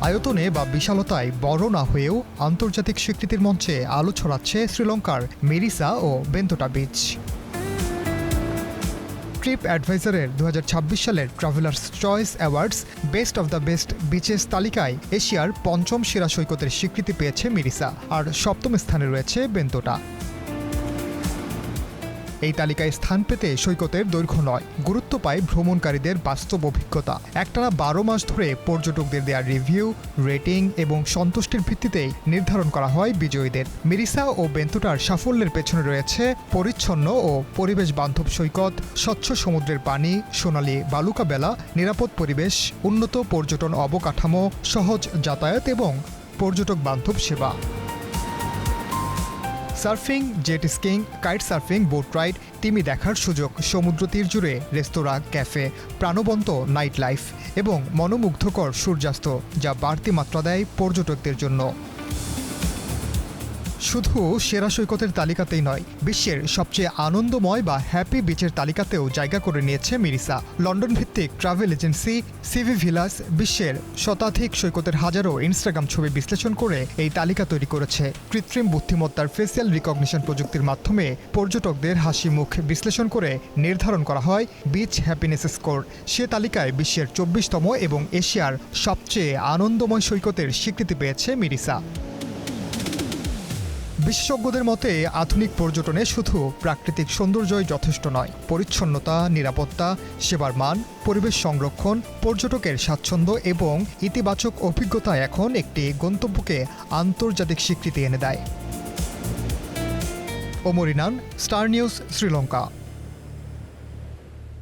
আয়তনে বা বিশালতায় বড় না হয়েও আন্তর্জাতিক স্বীকৃতির মঞ্চে আলো ছড়াচ্ছে শ্রীলঙ্কার মিরিসা ও বেন্তোটা বিচ। ট্রিপ অ্যাডভাইজারের 2026 সালের travellers choice awards best of the best bitches তালিকায় এশিয়ার ৫ম সেরা সৈকতের স্বীকৃতি পেয়েছে মিরিসা, আর ৭ম স্থানে রয়েছে বেন্তোটা। এই তালিকায় স্থান পেতে সৈকতের দৈর্ঘ্য নয়, গুরুত্ব পায় ভ্রমণকারীদের বাস্তব অভিজ্ঞতা। একটানা ১২ মাস ধরে পর্যটকদের দেওয়া রিভিউ, রেটিং এবং সন্তুষ্টির ভিত্তিতেই নির্ধারণ করা হয় বিজয়ীদের। মিরিসা ও বেন্তোটার সাফল্যের পেছনে রয়েছে পরিচ্ছন্ন ও পরিবেশ বান্ধব সৈকত, স্বচ্ছ সমুদ্রের পানি, সোনালী বালুকা বেলা, নিরাপদ পরিবেশ, উন্নত পর্যটন অবকাঠামো, সহজ যাতায়াত এবং পর্যটক বান্ধব সেবা। Surfing, jet skiing, kite surfing, boat ride, তিমি দেখার সুযোগ, সমুদ্র তীর জুড়ে রেস্তোরাঁ, ক্যাফে, প্রাণবন্ত নাইট লাইফ এবং মনোমুগ্ধকর সূর্যাস্ত, যা বাড়তি মাত্রা দেয় পর্যটকদের জন্য। শুধু সেরা সৈকতের তালিকাতেই নয়, বিশ্বের সবচেয়ে আনন্দময় বা হ্যাপি বিচের তালিকাতেও জায়গা করে নিয়েছে মিরিসা। লন্ডন ভিত্তিক ট্রাভেল এজেন্সি সিভি ভিলাস বিশ্বের শতাধিক সৈকতের হাজারো ইনস্টাগ্রাম ছবি বিশ্লেষণ করে এই তালিকা তৈরি করেছে। কৃত্রিম বুদ্ধিমত্তার ফেসিয়াল রিকগনিশন প্রযুক্তির মাধ্যমে পর্যটকদের হাসি মুখ বিশ্লেষণ করে নির্ধারণ করা হয় বিচ হ্যাপিনেস স্কোর। সে তালিকায় বিশ্বের ২৪তম এবং এশিয়ার সবচেয়ে আনন্দময় সৈকতের স্বীকৃতি পেয়েছে মিরিসা। বিশেষজ্ঞদের মতে আধুনিক পর্যটনে শুধু প্রাকৃতিক সৌন্দর্যই যথেষ্ট নয়, পরিচ্ছন্নতা, নিরাপত্তা, সেবার মান, পরিবেশ সংরক্ষণ, পর্যটকের স্বাচ্ছন্দ্য এবং ইতিবাচক অভিজ্ঞতা এখন একটি গন্তব্যকে আন্তর্জাতিক স্বীকৃতি এনে দেয়। Omar Inan, star news, Sri Lanka.